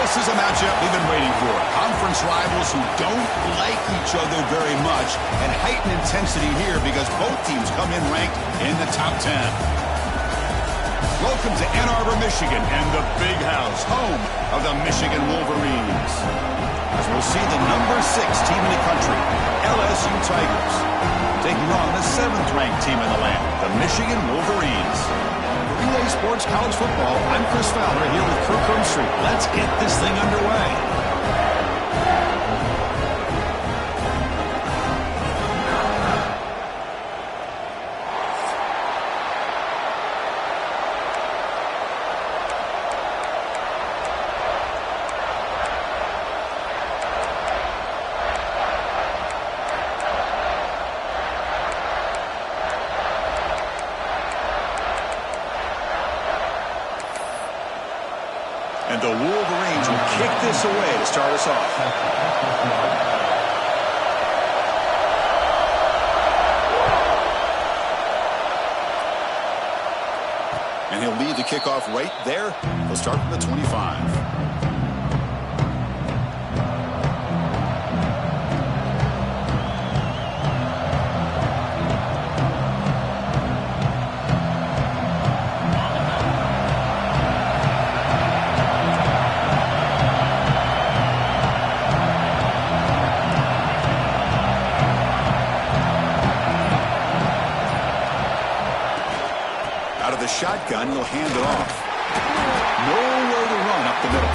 This is a matchup we've been waiting for. Conference rivals who don't like each other very much, and heightened intensity here because both teams come in ranked in the top 10. Welcome to Ann Arbor, Michigan, and the Big House, home of the Michigan Wolverines. As we'll see the number 6 team in the country, LSU Tigers, taking on the 7th-ranked team in the land, the Michigan Wolverines. Relay Sports College Football, I'm Chris Fowler here with Kirk Street. Let's get this thing underway. And the Wolverines will kick this away to start us off. And he'll lead the kickoff right there. He'll start from the 25. Shotgun, he'll hand it off. Nowhere to run up the middle.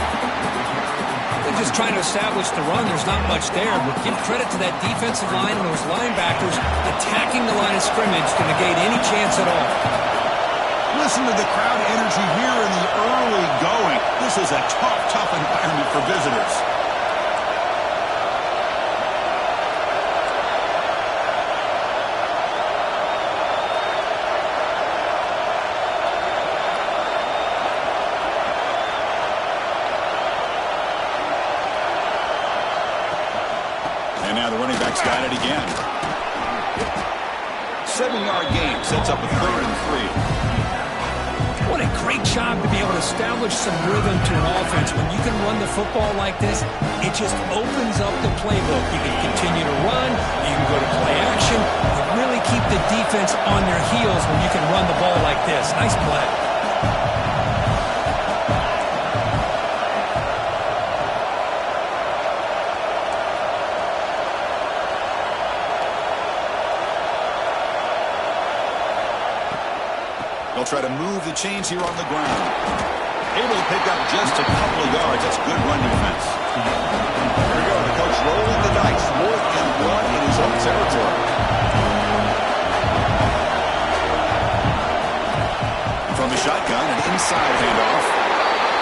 They're just trying to establish the run. There's not much there, but give credit to that defensive line and those linebackers attacking the line of scrimmage to negate any chance at all. Listen to the crowd energy here in the early going. This is a tough environment for visitors. And now the running back's got it again. 7-yard gain sets up a 3rd and 3. What a great job to be able to establish some rhythm to an offense. When you can run the football like this, it just opens up the playbook. You can continue to run. You can go to play action. You really keep the defense on their heels when you can run the ball like this. Nice play. They'll try to move the chains here on the ground. Able to pick up just a couple of yards. That's good run defense. Here we go. The coach rolling the dice. 4th and 1 in his own territory. From the shotgun, an inside handoff.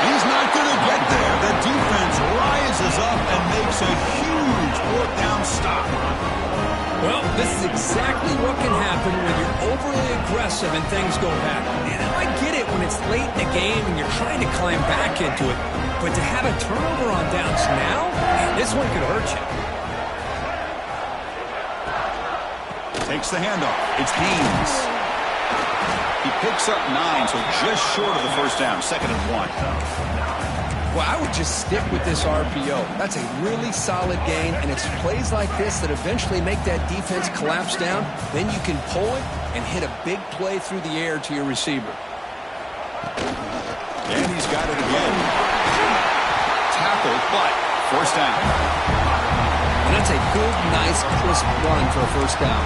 He's not going to get there. The defense rises up and makes a huge 4th down stop. Well, this is exactly what can happen when you're overly aggressive and things go bad. And I get it when it's late in the game and you're trying to climb back into it. But to have a turnover on downs now, man, this one could hurt you. Takes the handoff. It's Haynes. He picks up 9, so just short of the 1st down. 2nd and 1. Well, I would just stick with this RPO. That's a really solid gain, and it's plays like this that eventually make that defense collapse down. Then you can pull it and hit a big play through the air to your receiver. And he's got it again. Tackled, but 1st down. And that's a good, nice, crisp run for a 1st down.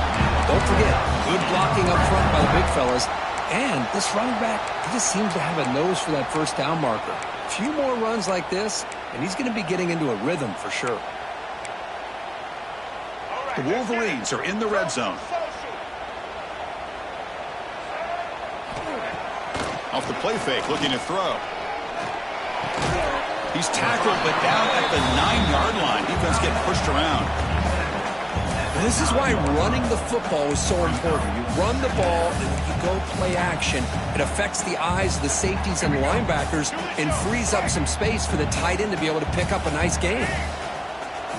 Don't forget, good blocking up front by the big fellas. And this running back, he just seems to have a nose for that 1st down marker. A few more runs like this, and he's going to be getting into a rhythm for sure. The Wolverines are in the red zone. Off the play fake, looking to throw. He's tackled, but down at the 9-yard line. Defense getting pushed around. This is why running the football is so important. You run the ball, and when you go play action, it affects the eyes of the safeties and linebackers and frees up some space for the tight end to be able to pick up a nice gain.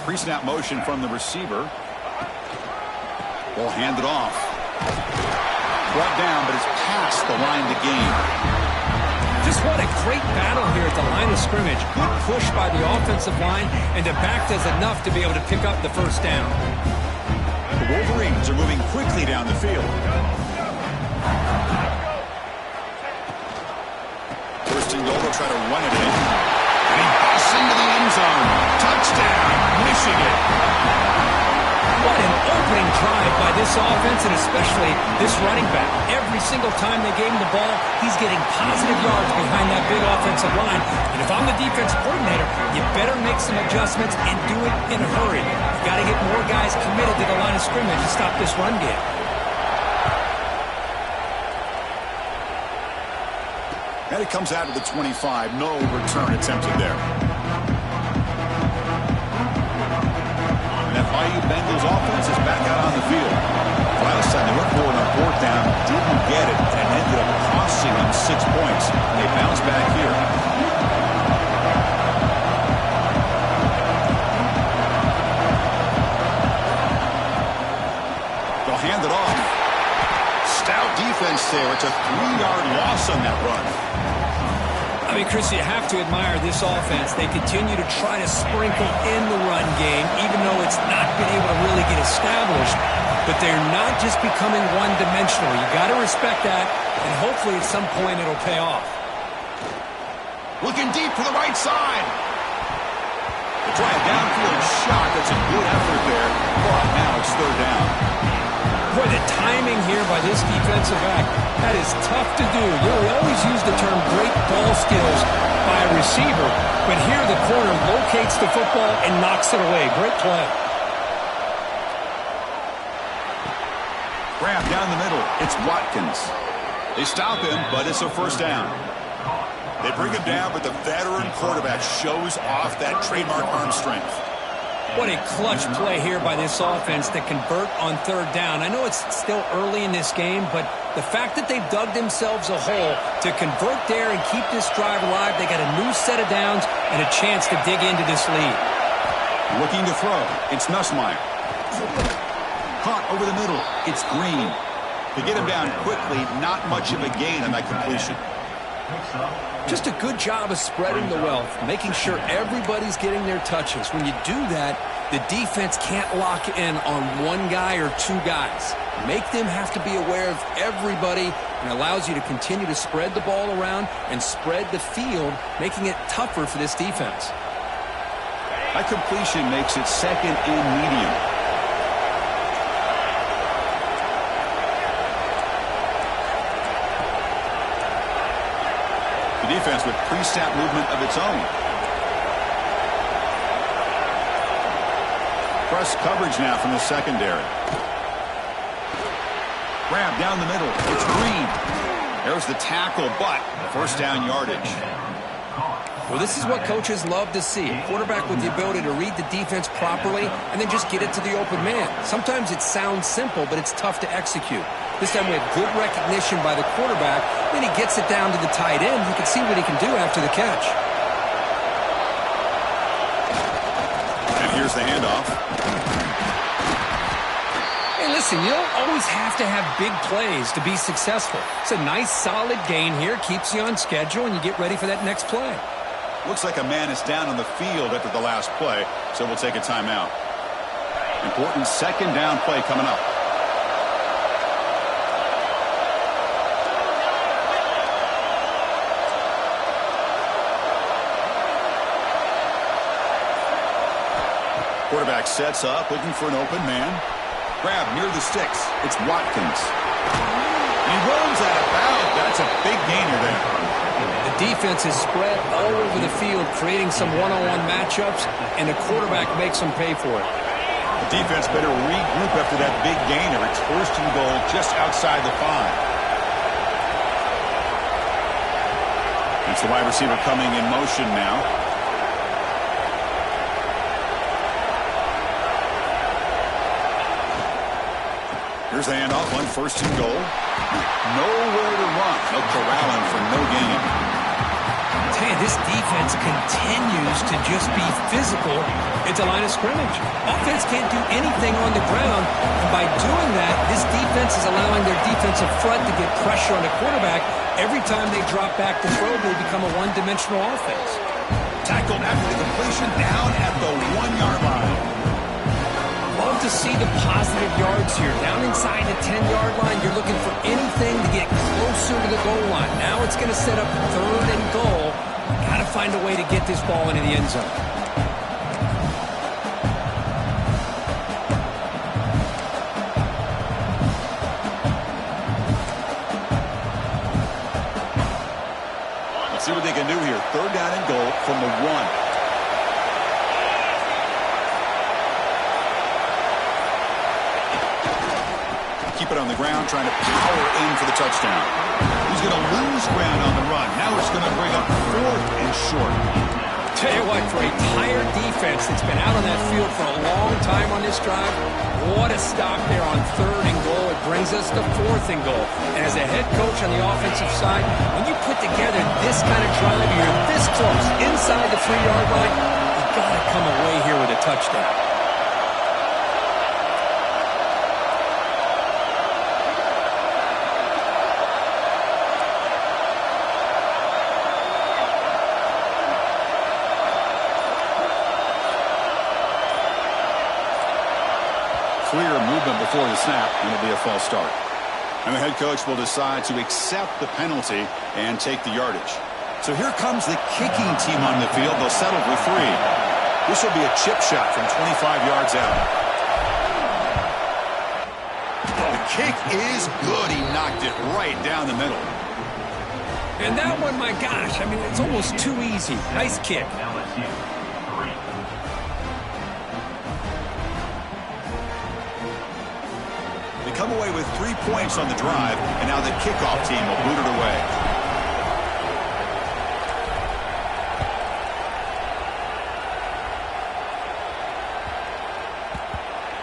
Pre-snap motion from the receiver. Ball handed off. Brought down, but it's past the line to gain. Just what a great battle here at the line of scrimmage. Good push by the offensive line, and the back does enough to be able to pick up the first down. The Wolverines are moving quickly down the field. First and goal, they'll try to run it in. And he busts into the end zone. Touchdown, Michigan. What an opening drive by this offense, and especially this running back. Every single time they gave him the ball, he's getting positive yards behind that big offensive line. And if I'm the defense coordinator, you better make some adjustments and do it in a hurry. You got to get more guys committed to the line of scrimmage to stop this run game. And it comes out of the 25. No return attempted there. That Bayou Bengals offense is back out on the field. Last time they went for it on fourth down, didn't get it, and ended up costing them 6 points. And they bounce back here. They'll hand it off. Stout defense there. It's a 3-yard loss on that run. I mean, Chris, you have to admire this offense. They continue to try to sprinkle in the run game, even though it's not been able to really get established. But they're not just becoming one-dimensional. You got to respect that, and hopefully at some point it'll pay off. Looking deep for the right side. They try a downfield shot. That's a good effort there. But now it's third down. Boy, the timing here by this defensive back, that is tough to do. You know, we always use the term great ball skills by a receiver, but here the corner locates the football and knocks it away. Great play. Grab down the middle. It's Watkins. They stop him, but it's a first down. They bring him down, but the veteran quarterback shows off that trademark arm strength. What a clutch play here by this offense to convert on third down. I know it's still early in this game, but the fact that they've dug themselves a hole to convert there and keep this drive alive, they got a new set of downs and a chance to dig into this lead. Looking to throw. It's Nussmeier. Caught over the middle. It's Green. To get him down quickly, not much of a gain on that completion. Just a good job of spreading the wealth, making sure everybody's getting their touches. When you do that, the defense can't lock in on one guy or two guys. Make them have to be aware of everybody, and allows you to continue to spread the ball around and spread the field, making it tougher for this defense. That completion makes it second and medium. The defense with pre-snap movement of its own. Press coverage now from the secondary. Grab down the middle. It's Green. There's the tackle, but first down yardage. Well, this is what coaches love to see. A quarterback with the ability to read the defense properly and then just get it to the open man. Sometimes it sounds simple, but it's tough to execute. This time we have good recognition by the quarterback. Then he gets it down to the tight end. You can see what he can do after the catch. And here's the handoff. Hey, listen, you don't always have to have big plays to be successful. It's a nice, solid gain here. Keeps you on schedule, and you get ready for that next play. Looks like a man is down on the field after the last play, so we'll take a timeout. Important second down play coming up. Quarterback sets up, looking for an open man. Grab near the sticks. It's Watkins. And he rolls out of bounds. That's a big gainer there. The defense is spread all over the field, creating some one-on-one matchups, and the quarterback makes them pay for it. The defense better regroup after that big gainer. It's first and goal just outside the 5. It's the wide receiver coming in motion now. Here's the handoff on first and goal. Nowhere to run. No corralling for no gain. Tell you, this defense continues to just be physical at the line of scrimmage. Offense can't do anything on the ground, and by doing that, this defense is allowing their defensive front to get pressure on the quarterback. Every time they drop back to throw, they become a one-dimensional offense. Tackled after the completion, down at the 1-yard line. Love to see the positive yards here. Down inside the 10-yard line, you're looking for anything to get closer to the goal line. Now it's going to set up 3rd and goal. Got to find a way to get this ball into the end zone. Let's see what they can do here. 3rd down and goal from the 1. Keep it on the ground, trying to power in for the touchdown. He's going to lose ground on the run. Now it's going to bring up 4th and short. Tell you what, for a tired defense that's been out on that field for a long time on this drive, what a stop there on 3rd and goal. It brings us to 4th and goal. And as a head coach on the offensive side, when you put together this kind of drive, you're this close, inside the 3-yard line, you've got to come away here with a touchdown. Clear movement before the snap, and it'll be a false start. And the head coach will decide to accept the penalty and take the yardage. So here comes the kicking team on the field. They'll settle for 3. This will be a chip shot from 25 yards out. The kick is good. He knocked it right down the middle. And that one, my gosh, I mean, it's almost too easy. Nice kick. Come away with 3 points on the drive, and now the kickoff team will boot it away.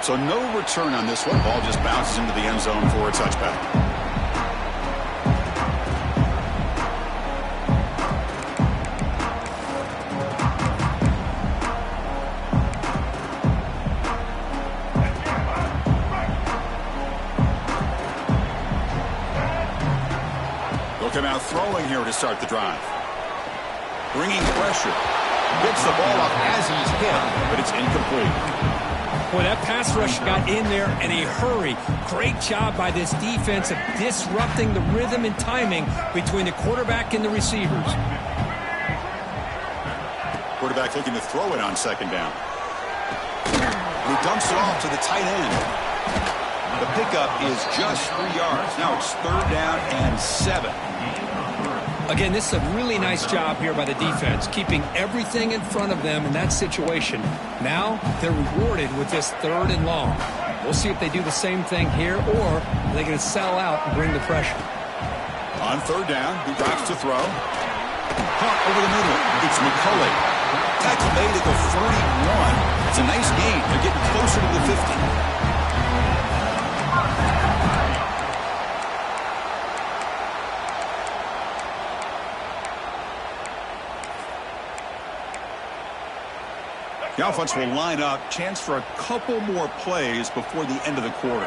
So no return on this one. Ball just bounces into the end zone for a touchback. Come out throwing here to start the drive. Bringing pressure. Gets the ball up as he's hit, but it's incomplete. Boy, that pass rush got in there in a hurry. Great job by this defense of disrupting the rhythm and timing between the quarterback and the receivers. Quarterback looking to throw it on 2nd down. He dumps it off to the tight end. The pickup is just 3 yards. Now it's 3rd down and 7. Again, this is a really nice job here by the defense, keeping everything in front of them in that situation. Now they're rewarded with this 3rd and long. We'll see if they do the same thing here, or are they going to sell out and bring the pressure. On 3rd down, he drops to throw. Caught over the middle. It's McCulley. Tackle made at the 41. It's a nice gain. They're getting closer to the 50. The offense will line up. Chance for a couple more plays before the end of the quarter.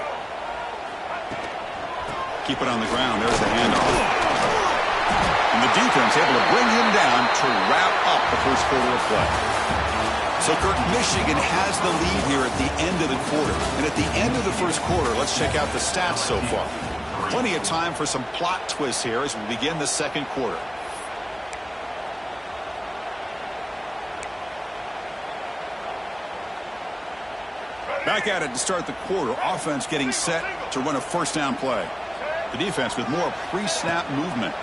Keep it on the ground. There's the handoff. And the defense able to bring him down to wrap up the first quarter of play. So, Kirk, Michigan has the lead here at the end of the quarter. And at the end of the first quarter, let's check out the stats so far. Plenty of time for some plot twists here as we begin the second quarter. Back at it to start the quarter. Offense getting set to run a 1st down play. The defense with more pre-snap movement.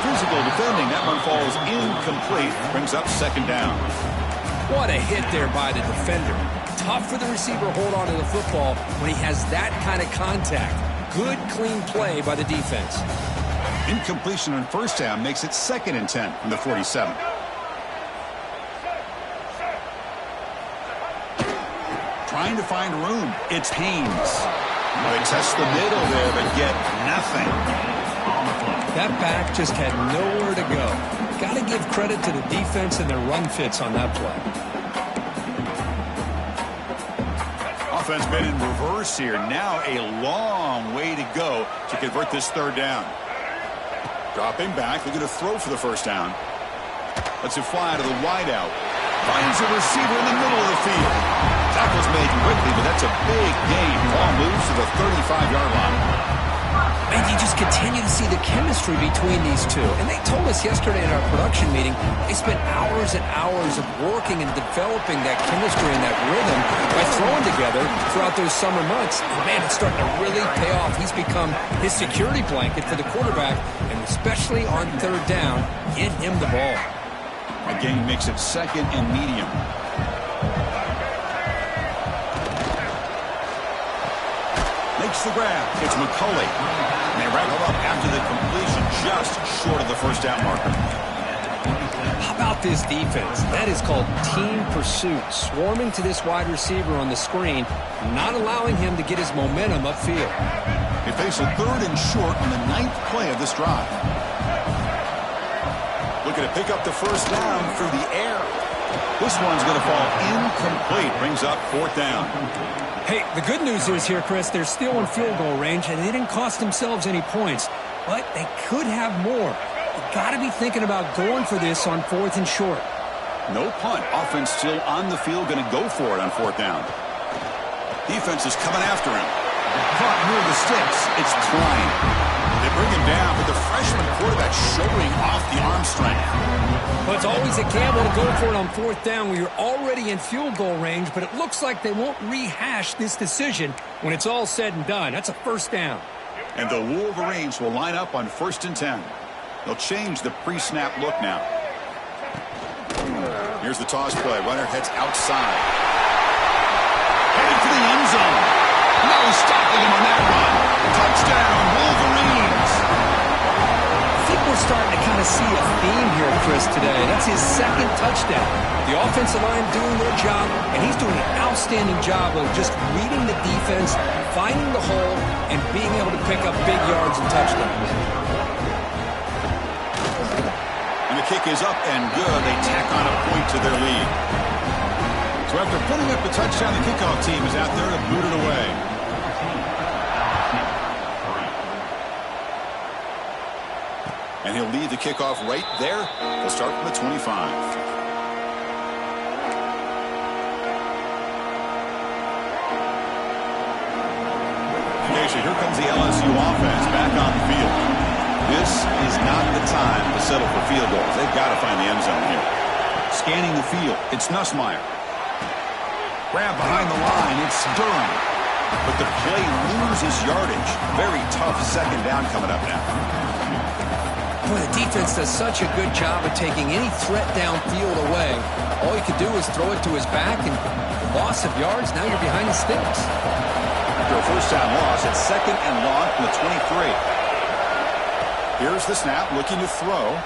Physical defending. That one falls incomplete. Brings up 2nd down. What a hit there by the defender. Tough for the receiver to hold on to the football when he has that kind of contact. Good, clean play by the defense. Incompletion on 1st down makes it 2nd and 10 from the 47. Trying to find room. It's Haynes. They test the middle there, but get nothing. That back just had nowhere to go. Got to give credit to the defense and their run fits on that play. Offense been in reverse here. Now a long way to go to convert this third down. Dropping back, looking to throw for the first down. Lets it fly to the wideout. Finds a receiver in the middle of the field. Tackle's made quickly, but that's a big gain. Ball moves to the 35-yard line. And you just continue to see the chemistry between these two. And they told us yesterday in our production meeting, they spent hours and hours of working and developing that chemistry and that rhythm by throwing together throughout those summer months. And man, it's starting to really pay off. He's become his security blanket for the quarterback, and especially on third down, get him the ball. Again, makes it second and medium. Makes the grab. It's McCulley. And they wrap him up after the completion, just short of the first down marker. How about this defense? That is called team pursuit. Swarming to this wide receiver on the screen, not allowing him to get his momentum upfield. They face a third and short on the 9th play of this drive. Looking to pick up the first down through the air. This one's going to fall incomplete. Brings up fourth down. Hey, the good news is here, Chris, they're still in field goal range, and they didn't cost themselves any points. But they could have more. You've got to be thinking about going for this on fourth and short. No punt. Offense still on the field, going to go for it on fourth down. Defense is coming after him. Caught near the sticks. It's flying. They bring him down, but the freshman quarterback showing off the arm strength. Well, it's always a gamble to go for it on fourth down when you're already in field goal range, but it looks like they won't rehash this decision when it's all said and done. That's a first down. And the Wolverines will line up on 1st and 10. They'll change the pre-snap look now. Here's the toss play. Runner heads outside. Headed for the end zone. No stopping him on that run. Touchdown, Wolverines. I think we're starting to kind of see a theme here, Chris, today. That's his second touchdown. The offensive line doing their job, and he's doing an outstanding job of just reading the defense, finding the hole, and being able to pick up big yards and touchdowns. And the kick is up and good. They tack on a point to their lead. So after putting up the touchdown, the kickoff team is out there to boot it away. And he'll lead the kickoff right there. They'll start from the 25. Okay, so here comes the LSU offense back on the field. This is not the time to settle for field goals. They've got to find the end zone here. Scanning the field, it's Nussmeier. Grab behind the line, it's Durham. But the play loses yardage. Very tough second down coming up now. Boy, the defense does such a good job of taking any threat downfield away. All you could do is throw it to his back, and loss of yards, now you're behind the sticks. After a first down loss, it's second and long from the 23. Here's the snap, looking to throw.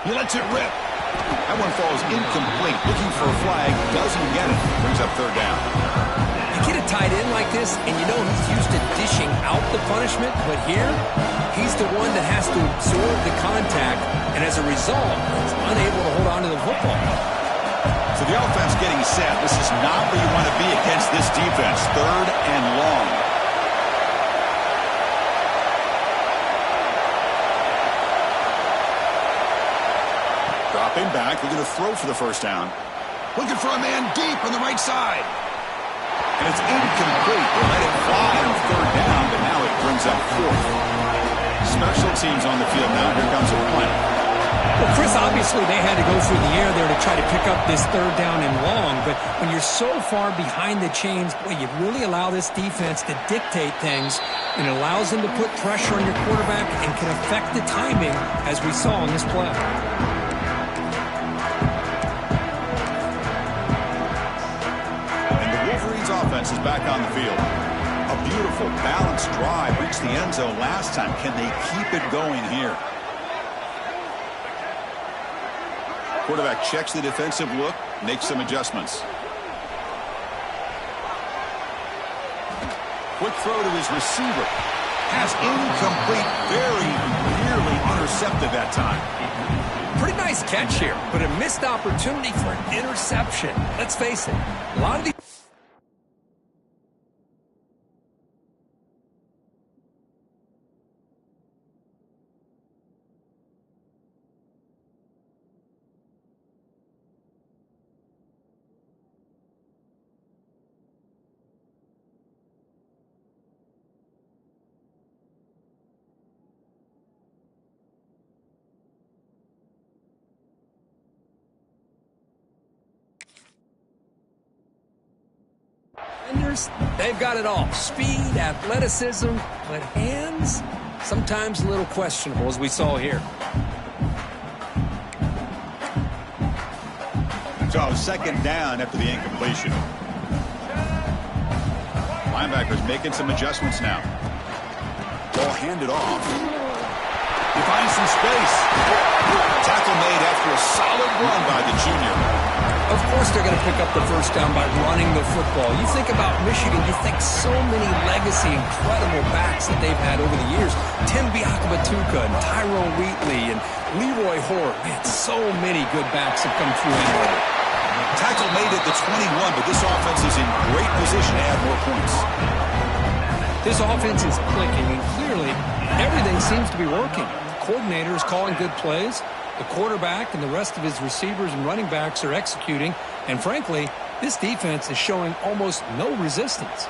He lets it rip. That one falls incomplete. Looking for a flag, doesn't get it. Brings up third down. You get a tight end like this, and you know he's used to dishing out the punishment, but here, he's the one that has to absorb the contact, and as a result, he's unable to hold on to the football. So the offense getting set. This is not where you want to be against this defense. Third and long. Dropping back, looking to throw for the first down. Looking for a man deep on the right side. And it's incomplete. They let it fly on third down, but now it brings up fourth. Special teams on the field now. Here comes a punt. Well, Chris, obviously they had to go through the air there to try to pick up this third down and long, but when you're so far behind the chains, boy, you really allow this defense to dictate things, and it allows them to put pressure on your quarterback and can affect the timing, as we saw on this play. Offense is back on the field. A beautiful, balanced drive. Reached the end zone last time. Can they keep it going here? Quarterback checks the defensive look, makes some adjustments. Quick throw to his receiver. Pass incomplete, very nearly intercepted that time. Pretty nice catch here, but a missed opportunity for an interception. Let's face it, a lot of these... They've got it all. Speed, athleticism, but hands, sometimes a little questionable, as we saw here. So, second down after the incompletion. Linebackers making some adjustments now. Ball handed off. He finds some space. Tackle made after a solid run by the junior. Of course they're going to pick up the first down by running the football. You think about Michigan, you think so many legacy, incredible backs that they've had over the years. Tim Biakabatuka and Tyrone Wheatley and Leroy Hoare. Man, so many good backs have come through anyway. Tackle made at the 21, but this offense is in great position to add more points. This offense is clicking, and clearly everything seems to be working. The coordinator is calling good plays. The quarterback and the rest of his receivers and running backs are executing. And frankly, this defense is showing almost no resistance.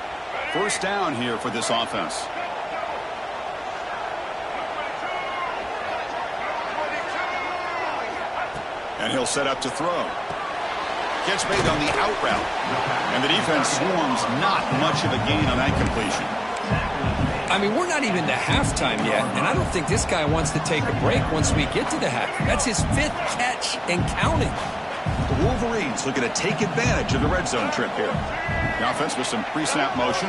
First down here for this offense. And he'll set up to throw. Gets made on the out route. And the defense swarms not much of a gain on that completion. I mean, we're not even to halftime yet, and I don't think this guy wants to take a break once we get to the half. That's his 5th catch and counting. The Wolverines looking to take advantage of the red zone trip here. The offense with some pre-snap motion.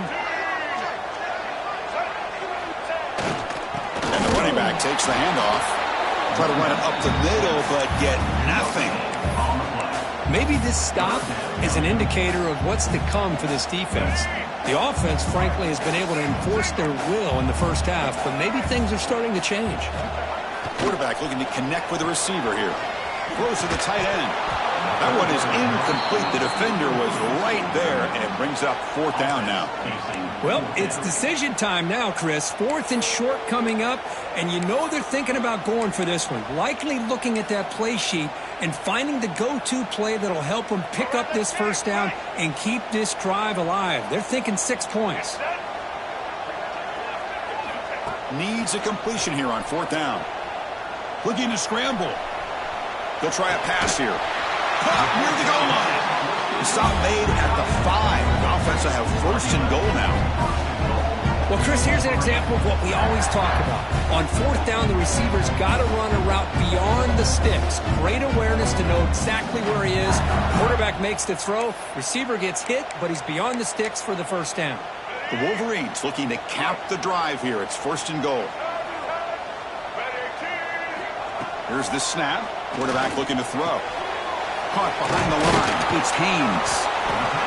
And the running back takes the handoff. Try to run it up the middle, but get nothing. Maybe this stop is an indicator of what's to come for this defense. The offense, frankly, has been able to enforce their will in the first half, but maybe things are starting to change. Quarterback looking to connect with the receiver here. Throws to the tight end. That one is incomplete. The defender was right there, and it brings up 4th down now. Well, it's decision time now, Chris. 4th and short coming up, and you know they're thinking about going for this one. Likely looking at that play sheet and finding the go-to play that'll help them pick up this first down and keep this drive alive. They're thinking 6 points. Needs a completion here on 4th down. Looking to scramble. They'll try a pass here. Near the goal line. The stop made at the 5. The offense will have 1st and goal now. Well, Chris, here's an example of what we always talk about. On 4th down, the receiver's got to run a route beyond the sticks. Great awareness to know exactly where he is. Quarterback makes the throw. Receiver gets hit, but he's beyond the sticks for the first down. The Wolverines looking to cap the drive here. It's 1st and goal. Here's the snap. Quarterback looking to throw. Caught behind the line. It's Haynes.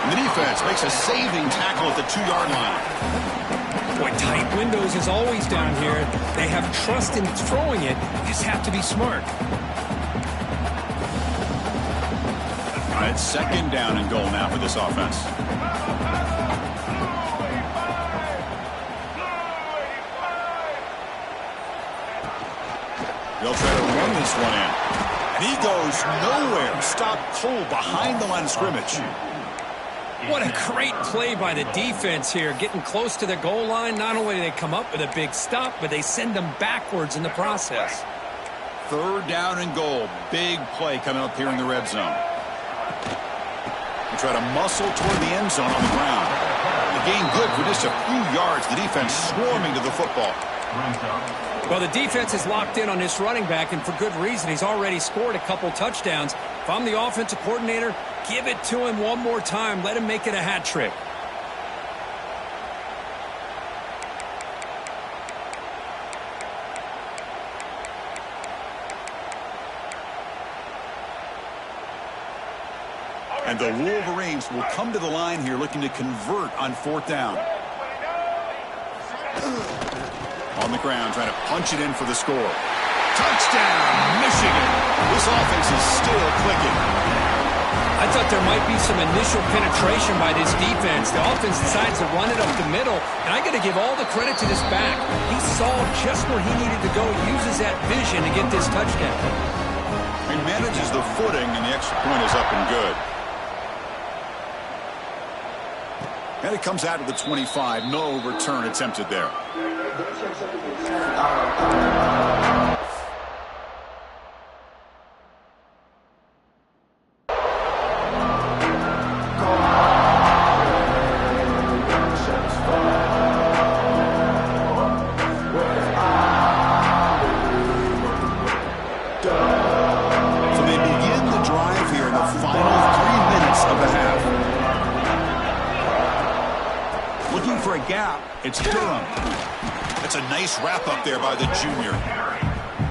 And the defense makes a saving tackle at the 2-yard line. Boy, tight windows as always down here. They have trust in throwing it. You just have to be smart. All right, 2nd down and goal now for this offense. They'll try to run this one in. And he goes nowhere. Stopped cold behind the line of scrimmage. What a great play by the defense here. Getting close to the goal line, not only do they come up with a big stop, but they send them backwards in the process. 3rd down and goal. Big play coming up here in the red zone. They try to muscle toward the end zone on the ground. The gain good for just a few yards. The defense swarming to the football. Well, the defense is locked in on this running back, and for good reason. He's already scored a couple touchdowns. If I'm the offensive coordinator, give it to him one more time. Let him make it a hat trick. And the Wolverines will come to the line here looking to convert on 4th down. On the ground, trying to punch it in for the score. Touchdown, Michigan. This offense is still clicking. I thought there might be some initial penetration by this defense. The offense decides to run it up the middle, and I got to give all the credit to this back. He saw just where he needed to go, uses that vision to get this touchdown. He manages the footing, and the extra point is up and good. And it comes out of the 25. No return attempted there. It's Durham. It's a nice wrap-up there by the junior.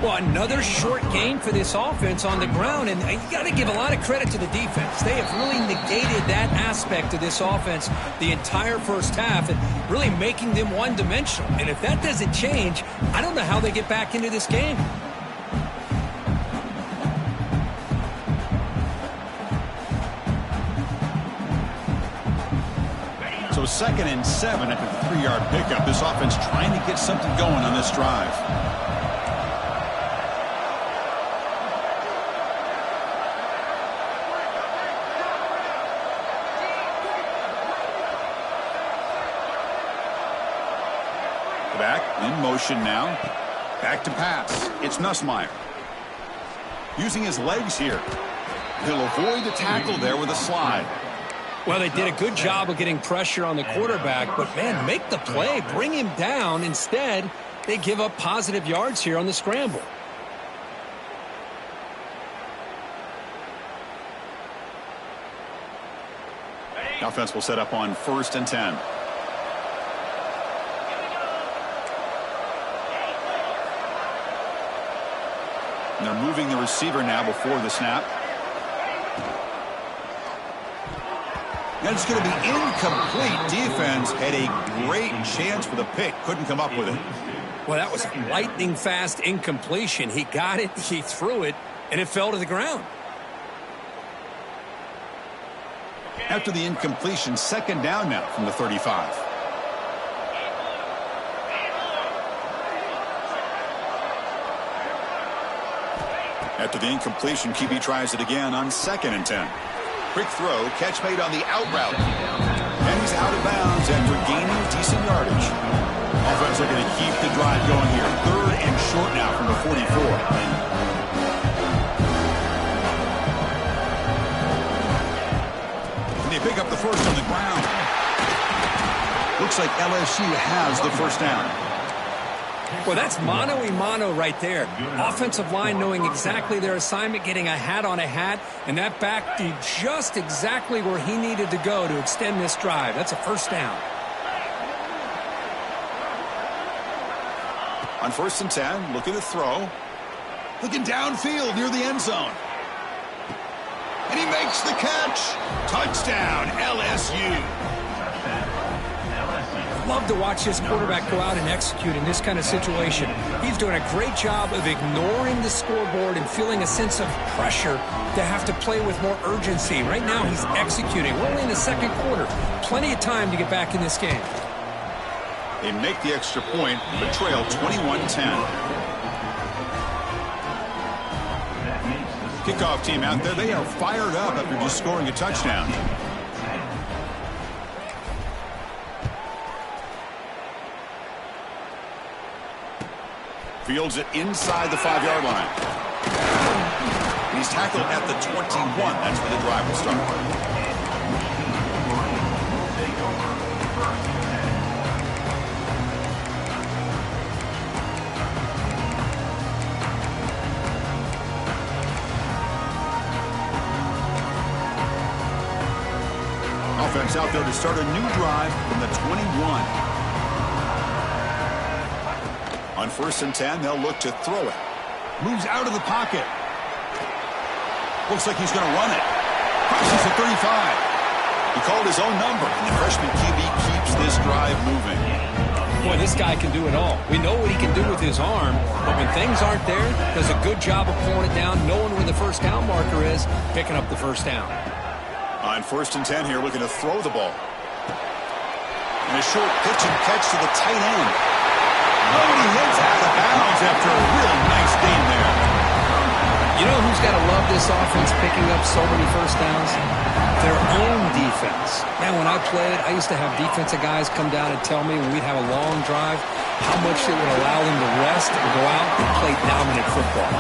Well, another short gain for this offense on the ground, and you got to give a lot of credit to the defense. They have really negated that aspect of this offense the entire first half and really making them one-dimensional. And if that doesn't change, I don't know how they get back into this game. So 2nd and 7 at the 3-yard pickup. This offense trying to get something going on this drive. Back in motion now. Back to pass. It's Nussmeier. Using his legs here. He'll avoid the tackle there with a slide. Well, they did a good job of getting pressure on the quarterback, but, man, make the play, bring him down. Instead, they give up positive yards here on the scramble. The offense will set up on 1st and 10. And they're moving the receiver now before the snap. And it's going to be incomplete. Defense had a great chance for the pick. Couldn't come up with it. Well, that was a lightning-fast incompletion. He got it, he threw it, and it fell to the ground. After the incompletion, 2nd down now from the 35. After the incompletion, QB tries it again on 2nd and 10. Quick throw, catch made on the out route. And he's out of bounds after gaining decent yardage. Offense looking to keep the drive going here. 3rd and short now from the 44. And they pick up the first on the ground. Looks like LSU has the first down. Well, that's mano-a-mano right there. Offensive line knowing exactly their assignment, getting a hat on a hat, and that back did just exactly where he needed to go to extend this drive. That's a first down. On 1st and 10, looking to throw. Looking downfield near the end zone. And he makes the catch. Touchdown, LSU. Love to watch this quarterback go out and execute in this kind of situation. He's doing a great job of ignoring the scoreboard and feeling a sense of pressure to have to play with more urgency. Right now he's executing. We're only in the 2nd quarter. Plenty of time to get back in this game. They make the extra point, but trail 21-10. Kickoff team out there, they are fired up after just scoring a touchdown. Fields it inside the 5-yard line. He's tackled at the 21. That's where the drive will start. Offense out there to start a new drive from the 21. On 1st and 10, they'll look to throw it. Moves out of the pocket. Looks like he's going to run it. Crosses the 35. He called his own number, and the freshman QB keeps this drive moving. Boy, this guy can do it all. We know what he can do with his arm, but when things aren't there, does a good job of pulling it down, knowing where the first down marker is, picking up the first down. On 1st and 10 here, looking to throw the ball. And a short pitch and catch to the tight end. Oh, and he hits out of bounds after a really nice game there. You know who's got to love this offense picking up so many first downs? Their own defense. Man, when I played, I used to have defensive guys come down and tell me when we'd have a long drive how much it would allow them to rest and go out and play dominant football.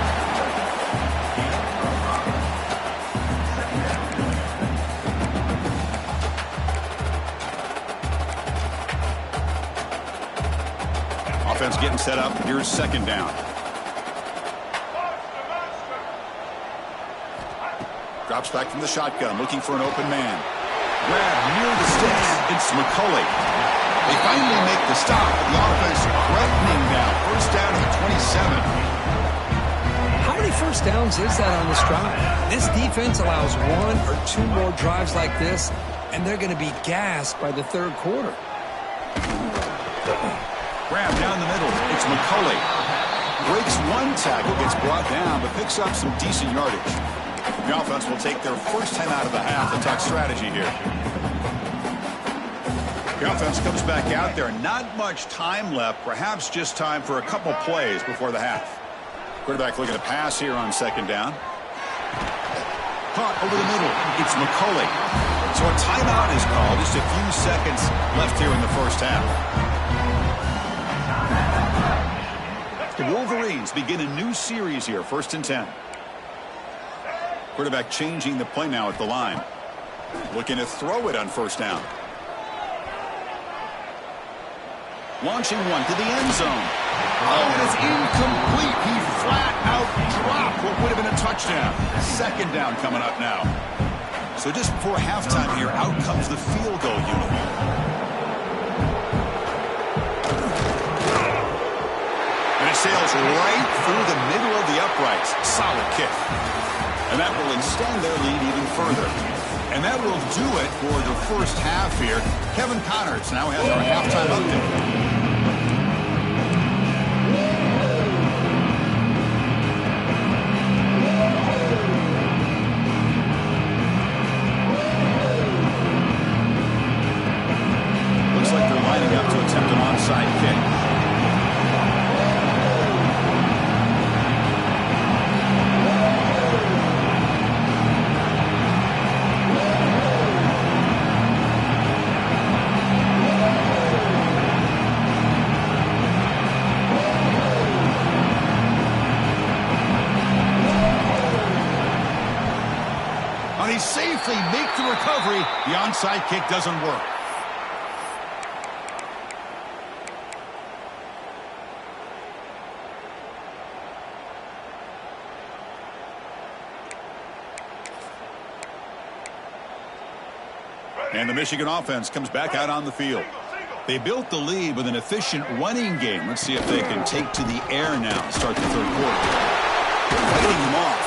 Offense getting set up. Here's 2nd down. Drops back from the shotgun, looking for an open man. Grab near the sticks. It's McCulley. They finally make the stop. The offense threatening now. 1st down at the 27. How many first downs is that on this drive? This defense allows 1 or 2 more drives like this, and they're going to be gassed by the 3rd quarter. Grab down the middle. It's McCulley. Breaks 1 tackle, gets brought down, but picks up some decent yardage. The offense will take their first 10 out of the half. The tuck strategy here. The offense comes back out there. Not much time left. Perhaps just time for a couple plays before the half. Quarterback looking to pass here on 2nd down. Caught over the middle. It's McCulley. So a timeout is called. Just a few seconds left here in the first half. The Wolverines begin a new series here. 1st and 10. Quarterback changing the play now at the line. Looking to throw it on 1st down. Launching one to the end zone. Oh, it is incomplete. He flat out dropped what would have been a touchdown. 2nd down coming up now. So just before halftime here, out comes the field goal unit. And it sails right through the middle of the uprights. Solid kick. And that will extend their lead even further. And that will do it for the first half here. Kevin Connerts now has our halftime update. Looks like they're lining up to attempt an onside kick. Safely make the recovery. The onside kick doesn't work. And the Michigan offense comes back out on the field. They built the lead with an efficient running game. Let's see if they can take to the air now and start the 3rd quarter. Fighting them off.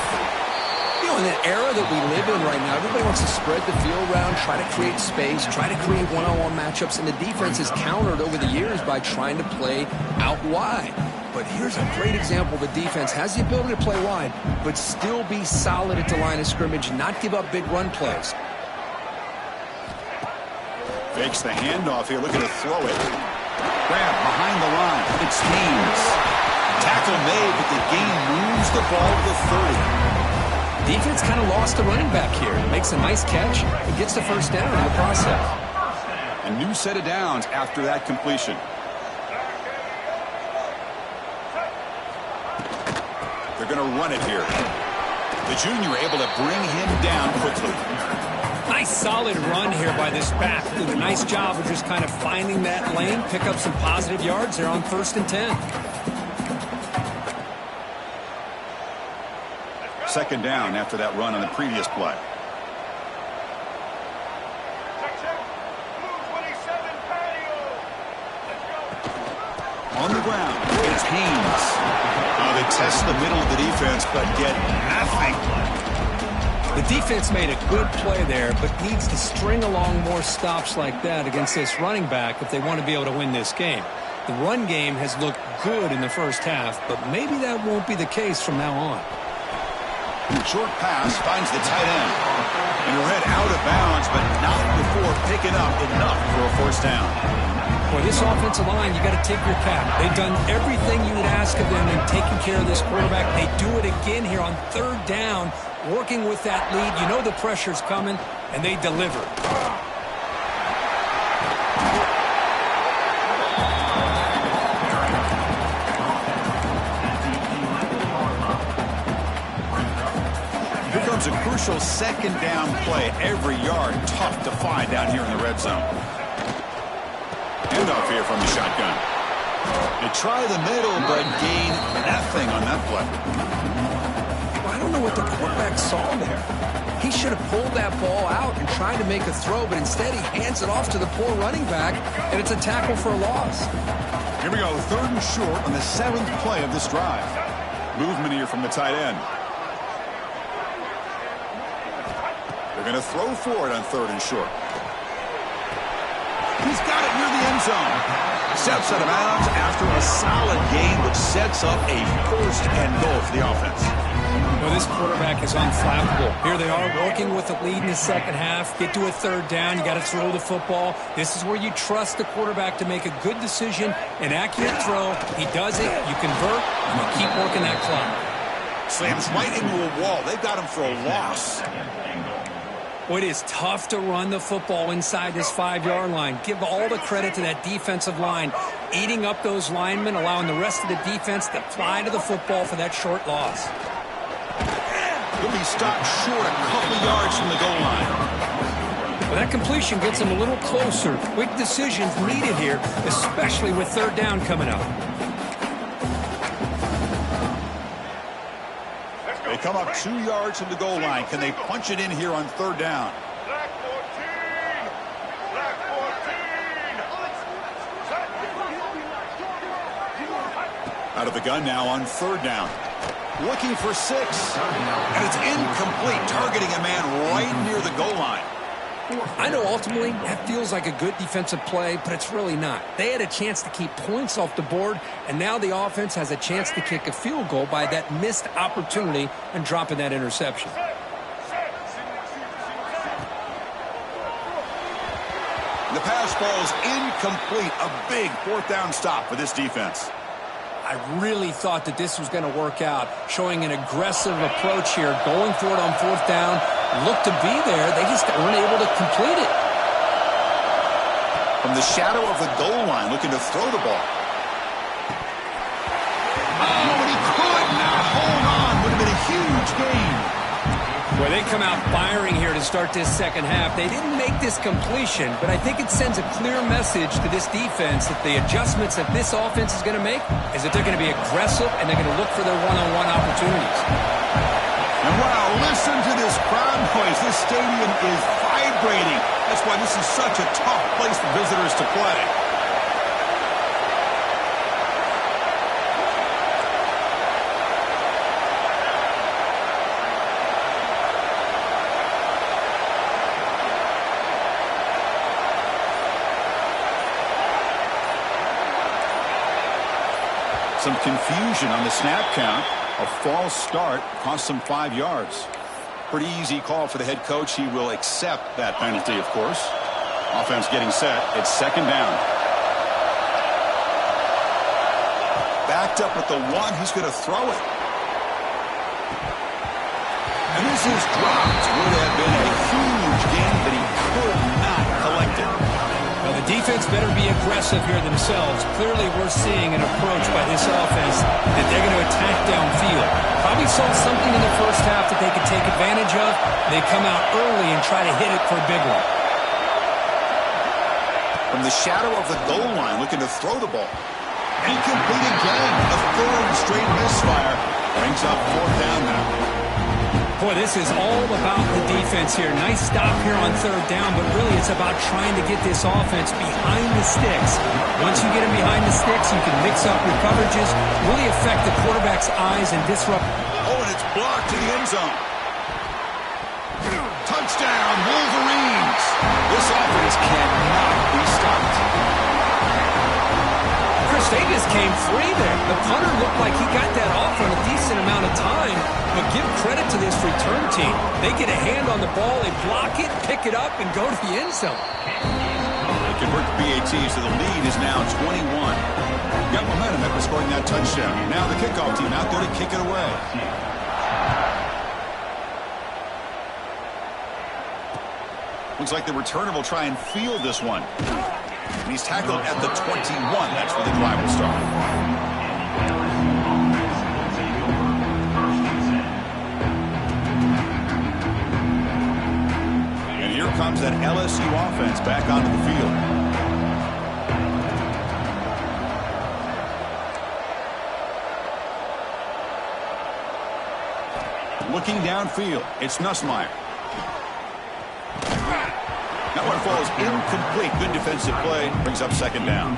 In the era that we live in right now, everybody wants to spread the field around, try to create space, try to create one-on-one matchups, and the defense is countered over the years by trying to play out wide. But here's a great example. The defense has the ability to play wide, but still be solid at the line of scrimmage, not give up big run plays. Fakes the handoff here, looking to throw it. Grab behind the line. It's Haynes. Tackle made, but the game moves the ball to the 30. Defense kind of lost the running back here. Makes a nice catch and gets the first down in the process. A new set of downs after that completion. They're going to run it here. The junior able to bring him down quickly. Nice solid run here by this back. Did a nice job of just kind of finding that lane, pick up some positive yards there on 1st and 10. 2nd down after that run on the previous play. On the ground, it's Haynes. They test the middle of the defense, but get nothing. The defense made a good play there, but needs to string along more stops like that against this running back if they want to be able to win this game. The run game has looked good in the first half, but maybe that won't be the case from now on. Short pass finds the tight end. And read out of bounds, but not before picking up enough for a first down. Boy, this offensive line, you got to tip your cap. They've done everything you would ask of them in taking care of this quarterback. They do it again here on third down, working with that lead. You know the pressure's coming, and they deliver. Here comes a crucial second down play. Every yard tough to find down here in the red zone. Handoff here from the shotgun. They try the middle, but gain nothing on that play. I don't know what the quarterback saw there. He should have pulled that ball out and tried to make a throw, but instead he hands it off to the poor running back, and it's a tackle for a loss. Here we go, third and short on the 7th play of this drive. Movement here from the tight end. They're going to throw for it on third and short. He's got it near the end zone. Steps out of bounds after a solid gain, which sets up a first and goal for the offense. Well, this quarterback is unflappable. Here they are working with the lead in the second half. Get to a third down. You got to throw the football. This is where you trust the quarterback to make a good decision, an accurate throw. He does it. You convert, and you keep working that clock. Slams right into a wall. They've got him for a loss. Well, it is tough to run the football inside this 5-yard line. Give all the credit to that defensive line, eating up those linemen, allowing the rest of the defense to fly to the football for that short loss. He'll be stopped short a couple yards from the goal line. Well, that completion gets him a little closer. Quick decisions needed here, especially with third down coming up. They come up 2 yards from the goal line. Can they punch it in here on third down? Black 14! Black 14! Out of the gun now on third down. Looking for 6. And it's incomplete, targeting a man right near the goal line. I know ultimately that feels like a good defensive play, but it's really not. They had a chance to keep points off the board, and now the offense has a chance to kick a field goal by that missed opportunity and dropping that interception. The pass falls incomplete. A big fourth down stop for this defense. I really thought that this was going to work out, showing an aggressive approach here, going for it on fourth down. Looked to be there. They just weren't able to complete it. From the shadow of the goal line, looking to throw the ball. Oh, but he could not hold on. Would have been a huge gain. Well, they come out firing here to start this second half. They didn't make this completion, but I think it sends a clear message to this defense that the adjustments that this offense is going to make is that they're going to be aggressive and they're going to look for their one-on-one opportunities. And wow, listen to this crowd noise. This stadium is vibrating. That's why this is such a tough place for visitors to play. Some confusion on the snap count. A false start cost them 5 yards. Pretty easy call for the head coach. He will accept that penalty, of course. Offense getting set. It's second down. Backed up with the 1. He's going to throw it. And this is dropped. Would have been a huge gain, but he could not collect it. Well, the defense better be aggressive here themselves. Clearly, we're seeing an approach by this offense that they're going to attack downfield. Probably saw something in the first half that they could take advantage of. They come out early and try to hit it for a big one. From the shadow of the goal line, looking to throw the ball. Incomplete again. A third straight misfire. Brings up fourth down now. Boy, this is all about the defense here. Nice stop here on third down, but really it's about trying to get this offense behind the sticks. Once you get them behind the sticks, you can mix up your coverages, really affect the quarterback's eyes and disrupt. Oh, and it's blocked to the end zone. Touchdown, Wolverines. This offense cannot be stopped. they just came free there. The punter looked like he got that off in a decent amount of time, but give credit to this return team. They get a hand on the ball, they block it, pick it up, and go to the end zone. They convert the PAT, so the lead is now 21. Got momentum after scoring that touchdown. Now the kickoff team out there to kick it away. Looks like the returner will try and field this one. And he's tackled at the 21. That's where the drive will start. And here comes that LSU offense back onto the field. Looking downfield, it's Nussmeier. That one falls incomplete. Good defensive play. Brings up second down.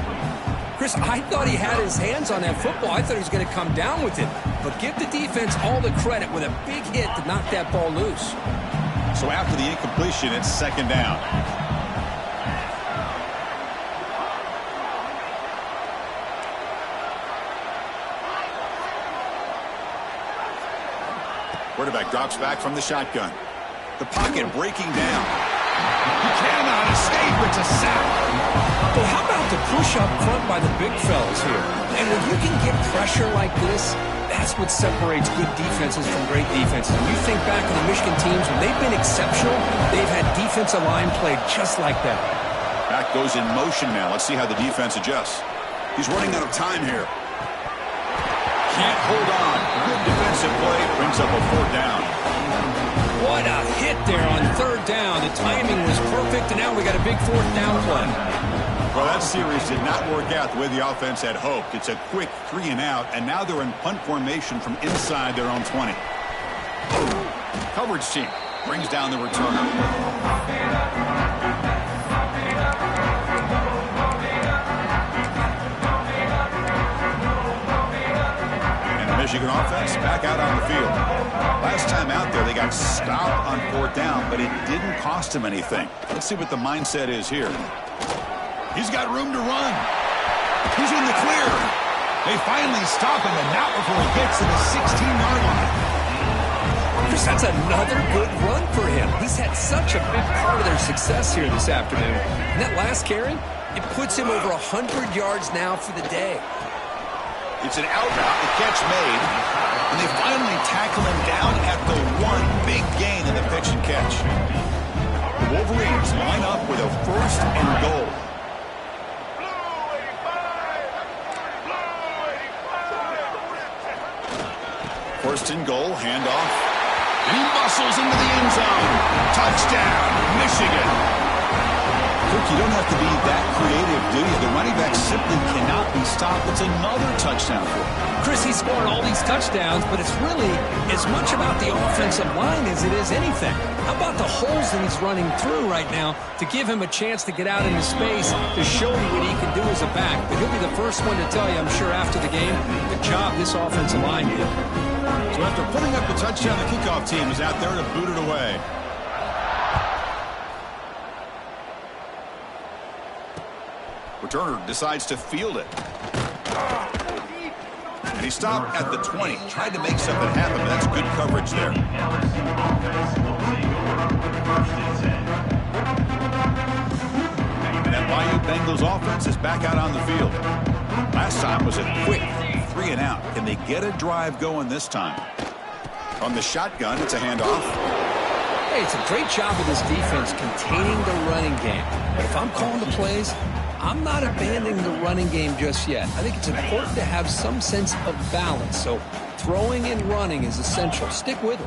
Chris, I thought he had his hands on that football. I thought he was going to come down with it. But give the defense all the credit with a big hit to knock that ball loose. So after the incompletion, it's second down. Quarterback drops back from the shotgun. The pocket breaking down. He cannot escape. It's a sack. Well, how about the push up front by the big fellas here? And when you can get pressure like this, that's what separates good defenses from great defenses. When you think back on the Michigan teams, when they've been exceptional, they've had defensive line play just like that. Back goes in motion now. Let's see how the defense adjusts. He's running out of time here. Can't hold on. Good defensive play. Brings up a fourth down. What a hit there on third down. The timing was perfect, and now we got a big fourth down play. Well, that series did not work out the way the offense had hoped. It's a quick 3 and out, and now they're in punt formation from inside their own 20. Coverage team brings down the returner. Michigan offense back out on the field. Last time out there, they got stopped on fourth down, but it didn't cost him anything. Let's see what the mindset is here. He's got room to run. He's in the clear. They finally stop him, and not before he gets to the 16-yard line. Chris, that's another good run for him. He's had such a big part of their success here this afternoon. And that last carry, it puts him over 100 yards now for the day. It's an out route, the catch made, and they finally tackle him down at the one. Big gain in the pitch and catch. The Wolverines line up with a first and goal. First and goal, handoff, and he muscles into the end zone. Touchdown, Michigan. Look, you don't have to be that creative, do you? The running back simply cannot be stopped. It's another touchdown for him. Chris, he's scoring all these touchdowns, but it's really as much about the offensive line as it is anything. How about the holes that he's running through right now to give him a chance to get out into space to show you what he can do as a back? But he'll be the first one to tell you, I'm sure, after the game, the job this offensive line did. So after putting up the touchdown, the kickoff team is out there to boot it away. Returner decides to field it. And he stopped at the 20. Tried to make something happen, but that's good coverage there. And that Bayou Bengals offense is back out on the field. Last time was a quick 3 and out. Can they get a drive going this time? On the shotgun, it's a handoff. Hey, it's a great job of this defense containing the running game. But if I'm calling the plays, I'm not abandoning the running game just yet. I think it's important to have some sense of balance. So throwing and running is essential. Stick with it.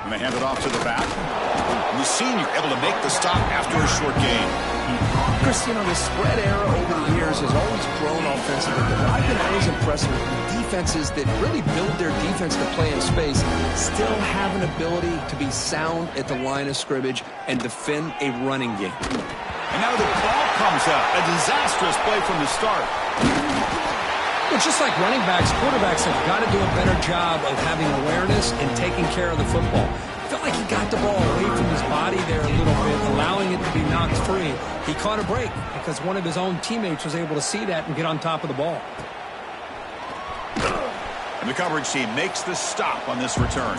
And they hand it off to the back. And the senior able to make the stop after a short gain. Chris, you know, the spread era over the years has always grown offensively. But I've been always impressed with defenses that really build their defense to play in space, still have an ability to be sound at the line of scrimmage and defend a running game. And now the ball comes out. A disastrous play from the start. Well, just like running backs, quarterbacks have got to do a better job of having awareness and taking care of the football. I felt like he got the ball away from his body there a little bit, allowing it to be knocked knocked free. He caught a break because one of his own teammates was able to see that and get on top of the ball. And the coverage team makes the stop on this return.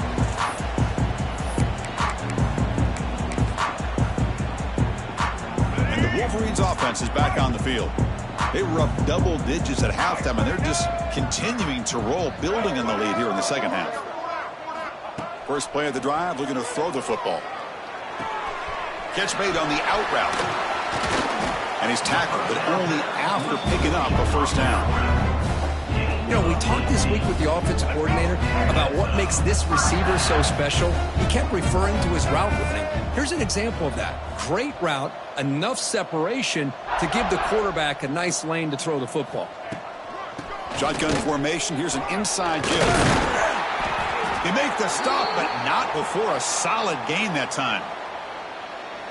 And the Wolverines offense is back on the field. They were up double digits at halftime, and they're just continuing to roll, building on the lead here in the second half. First play of the drive, looking to throw the football. Catch made on the out route. And he's tackled, but only after picking up a first down. You know, we talked this week with the offensive coordinator about what makes this receiver so special. He kept referring to his route running. Here's an example of that. Great route, enough separation to give the quarterback a nice lane to throw the football. Shotgun formation. Here's an inside give. They make the stop, but not before a solid gain that time.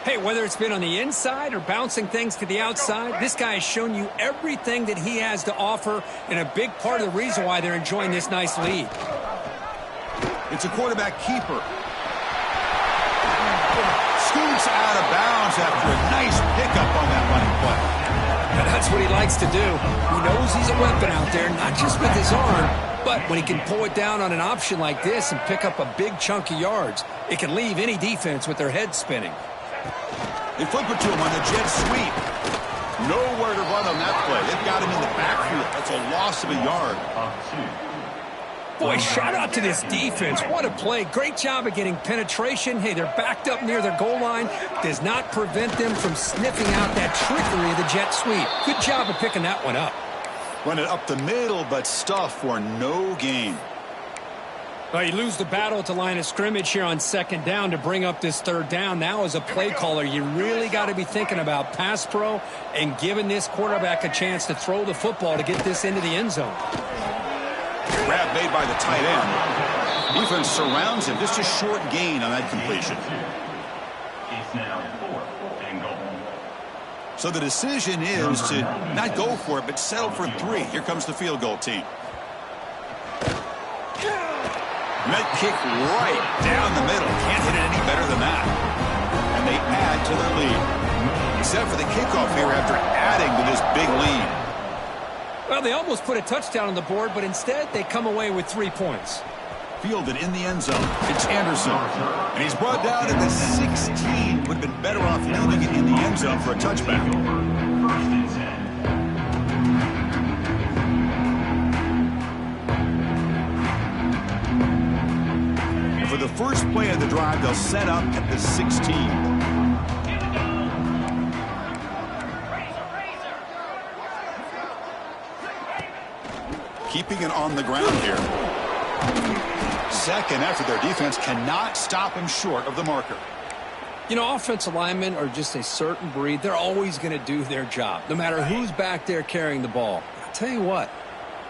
Hey, whether it's been on the inside or bouncing things to the outside, this guy has shown you everything that he has to offer, and a big part of the reason why they're enjoying this nice lead. It's a quarterback keeper. Scoots out of bounds after a nice pickup on that running play. Now that's what he likes to do. He knows he's a weapon out there, not just with his arm, but when he can pull it down on an option like this and pick up a big chunk of yards, it can leave any defense with their head spinning. They flip it to him on the jet sweep. Nowhere to run on that play. They've got him in the backfield. That's a loss of a yard. Boy, shout out to this defense. What a play. Great job of getting penetration. Hey, they're backed up near their goal line. Does not prevent them from sniffing out that trickery of the jet sweep. Good job of picking that one up. Run it up the middle, but stuff for no gain. Well, you lose the battle at the line of scrimmage here on second down to bring up this third down. Now, as a play caller, you really got to be thinking about pass pro and giving this quarterback a chance to throw the football to get this into the end zone. Grab made by the tight end. Defense surrounds him. Just a short gain on that completion. It's now 4th and goal. So the decision is to not go for it, but settle for 3. Here comes the field goal team. Met kick right down the middle. Can't hit it any better than that. And they add to their lead. Except for the kickoff here after adding to this big lead. Well, they almost put a touchdown on the board, but instead they come away with 3 points. Fielded in the end zone. It's Anderson. And he's brought down at the 16. Would have been better off leaving it in the end zone for a touchback. First and 10. For the first play of the drive, they'll set up at the 16. Keeping it on the ground here. Second after their defense cannot stop him short of the marker. You know, offensive linemen are just a certain breed. They're always going to do their job, no matter who's back there carrying the ball. I'll tell you what,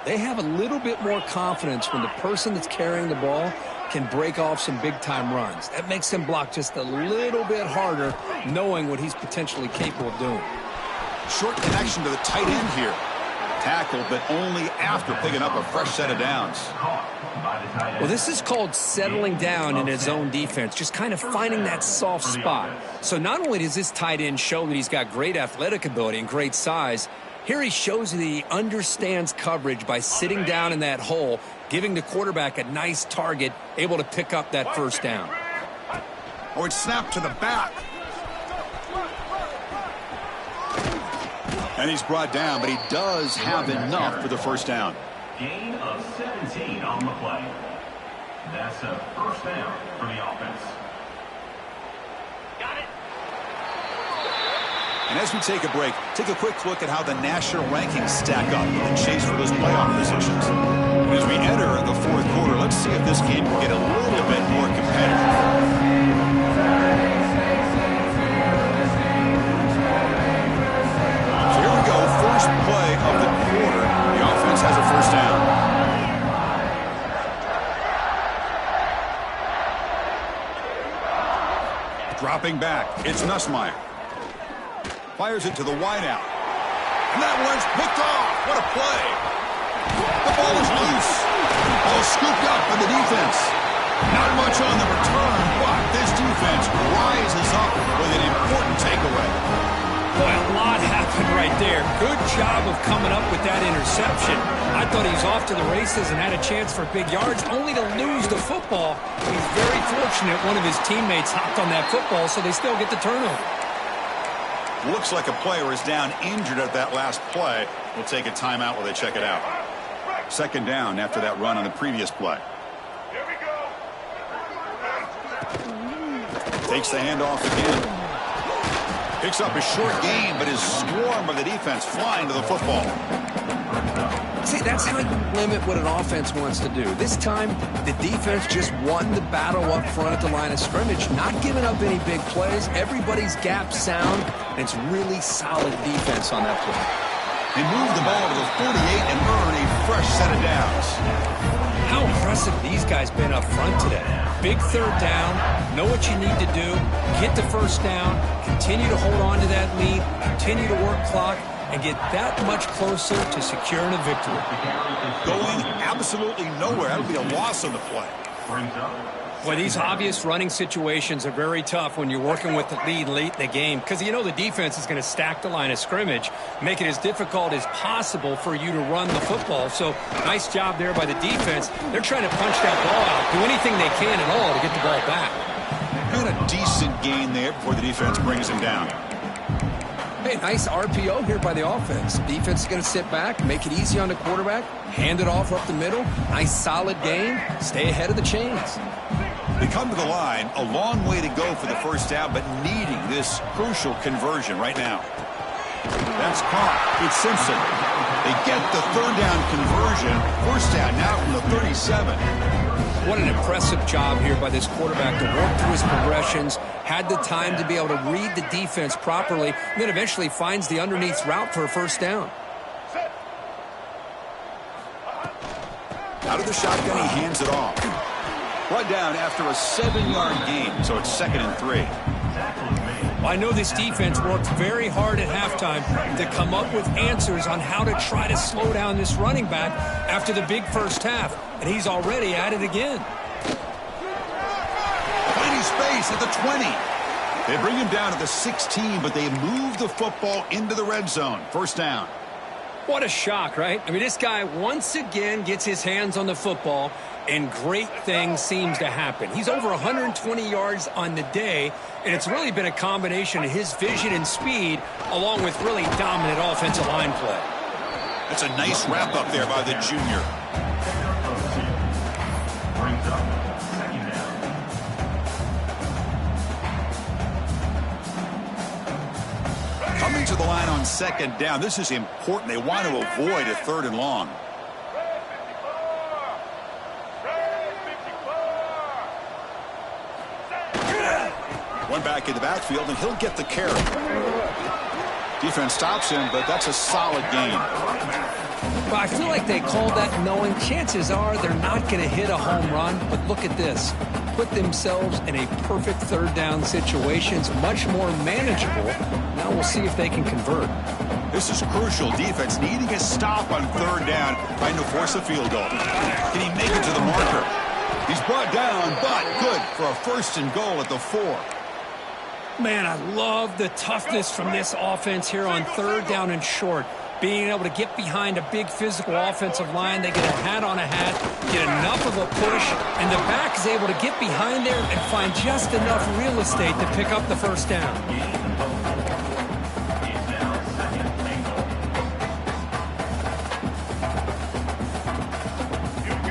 they have a little bit more confidence when the person that's carrying the ball can break off some big-time runs. That makes him block just a little bit harder, knowing what he's potentially capable of doing. Short connection to the tight end here. Tackled, but only after picking up a fresh set of downs. Well, this is called settling down in his own defense, just kind of finding that soft spot. So not only does this tight end show that he's got great athletic ability and great size, here he shows that he understands coverage by sitting down in that hole, giving the quarterback a nice target, able to pick up that first down. Oh, it's snapped to the back. And he's brought down, but he does have enough for the first down. Gain of 17 on the play. That's a first down for the offense. Got it. And as we take a break, take a quick look at how the national rankings stack up in the chase for those playoff positions. And as we enter the fourth quarter, let's see if this game can get a little bit more competitive. So here we go, first play of the quarter. The offense has a first down. Dropping back, it's Nussmeier. Fires it to the wideout. And that one's picked off. What a play. The ball is loose. Ball scooped up by the defense. Not much on the return, but this defense rises up with an important takeaway. Boy, a lot happened right there. Good job of coming up with that interception. I thought he was off to the races and had a chance for big yards, only to lose the football. He's very fortunate one of his teammates hopped on that football, so they still get the turnover. Looks like a player is down injured at that last play. We'll take a timeout while they check it out. Second down after that run on the previous play. Here we go. Takes the handoff again. Picks up a short gain, but his swarm of the defense flying to the football. See, that's how you limit what an offense wants to do. This time, the defense just won the battle up front at the line of scrimmage, not giving up any big plays. Everybody's gap sound, and it's really solid defense on that play. They move the ball to the 48 and earn a fresh set of downs. How impressive these guys been up front today. Big third down, know what you need to do, get the first down, continue to hold on to that lead, continue to work clock, and get that much closer to securing a victory. Going absolutely nowhere. That'll be a loss on the play. Well, these obvious running situations are very tough when you're working with the lead late in the game because you know the defense is going to stack the line of scrimmage, make it as difficult as possible for you to run the football. So nice job there by the defense. They're trying to punch that ball out, do anything they can at all to get the ball back. And a decent gain there before the defense brings him down. Hey, nice RPO here by the offense. Defense is going to sit back, make it easy on the quarterback, hand it off up the middle. Nice solid gain. Stay ahead of the chains. They come to the line, a long way to go for the first down, but needing this crucial conversion right now. That's caught. It's Simpson. They get the third down conversion. First down now from the 37. What an impressive job here by this quarterback to work through his progressions, had the time to be able to read the defense properly, and then eventually finds the underneath route for a first down. Out of the shotgun, he hands it off. Brought down after a 7-yard gain, so it's 2nd and 3. Well, I know this defense worked very hard at halftime to come up with answers on how to try to slow down this running back after the big first half, and he's already at it again. Finding space at the 20. They bring him down to the 16, but they move the football into the red zone. First down. What a shock, right? I mean, this guy once again gets his hands on the football, and great things seems to happen. He's over 120 yards on the day, and it's really been a combination of his vision and speed along with really dominant offensive line play. That's a nice wrap up there by the junior. Coming to the line on 2nd down. This is important. They want to avoid a 3rd and long. One back in the backfield, and he'll get the carry. Defense stops him, but that's a solid gain. Well, I feel like they called that knowing chances are they're not going to hit a home run, but look at this. Put themselves in a perfect 3rd down situation. It's much more manageable. Now we'll see if they can convert. This is crucial. Defense needing a stop on 3rd down, trying to force a field goal. Can he make it to the marker? He's brought down, but good for a 1st and goal at the 4. Man, I love the toughness from this offense here on 3rd down and short. Being able to get behind a big physical offensive line, they get a hat on a hat, get enough of a push, and the back is able to get behind there and find just enough real estate to pick up the first down.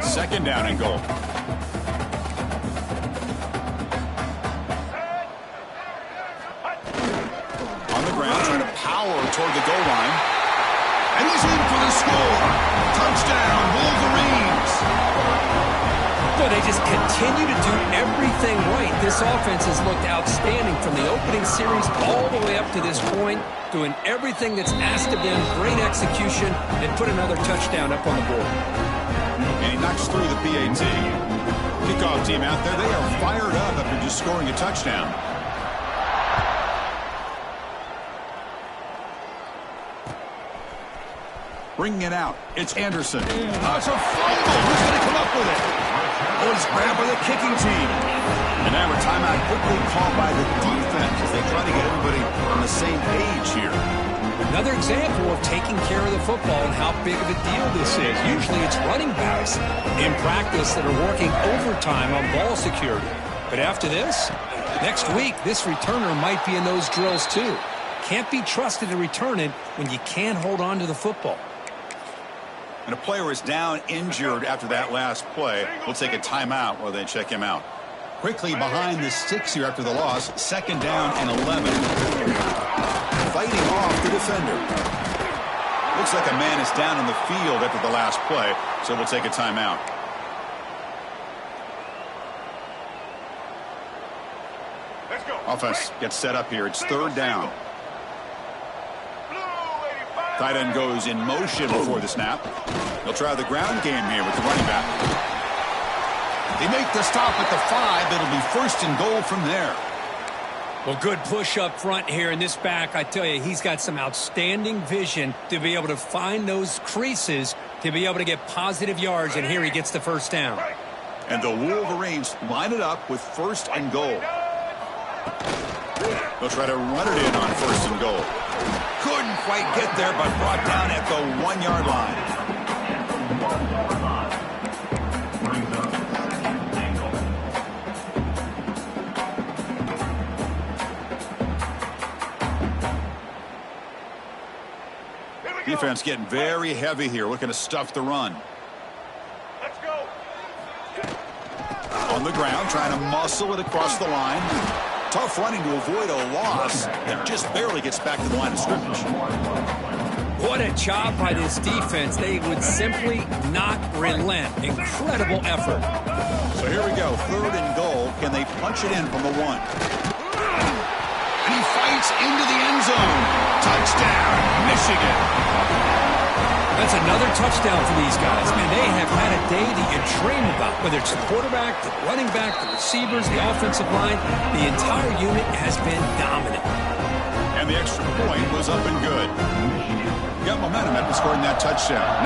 Second down and goal. On the ground, trying to power toward the goal line. And he's in for the score. Touchdown, Wolverines. Boy, they just continue to do everything right. This offense has looked outstanding from the opening series all the way up to this point, doing everything that's asked of them, great execution, and put another touchdown up on the board. And he knocks through the PAT. Kickoff team out there, they are fired up after just scoring a touchdown. Bringing it out, it's Anderson. Oh, it's a fumble. Who's going to come up with it? Oh, he's grabbed by the kicking team. And now a timeout quickly called by the defense as they try to get everybody on the same page here. Another example of taking care of the football and how big of a deal this is. Usually it's running backs in practice that are working overtime on ball security. But after this, next week, this returner might be in those drills too. Can't be trusted to return it when you can't hold on to the football. And a player is down injured after that last play. We'll take a timeout while they check him out. Quickly behind the sticks here after the loss. 2nd down and 11. Fighting off the defender. Looks like a man is down in the field after the last play, so we'll take a timeout. Let's go. Offense gets set up here. It's 3rd down. Tight end goes in motion before the snap. They'll try the ground game here with the running back. They make the stop at the 5. It'll be 1st and goal from there. Well, good push up front here in this back. I tell you, he's got some outstanding vision to be able to find those creases to be able to get positive yards, and here he gets the 1st down. And the Wolverines line it up with 1st and goal. They'll try to run it in on 1st and goal. Couldn't quite get there, but brought down at the 1-yard line. Defense getting very heavy here, looking to stuff the run. Let's go. On the ground, trying to muscle it across the line. Tough running to avoid a loss that just barely gets back to the line of scrimmage. What a job by this defense. They would simply not relent. Incredible effort. So here we go, 3rd and goal. Can they punch it in from the 1? And he fights into the end zone. Touchdown, Michigan. That's another touchdown for these guys. And they have had a day that you dream about. Whether it's the quarterback, the running back, the receivers, the offensive line, the entire unit has been dominant. And the extra point was up and good. Got momentum after scoring that touchdown.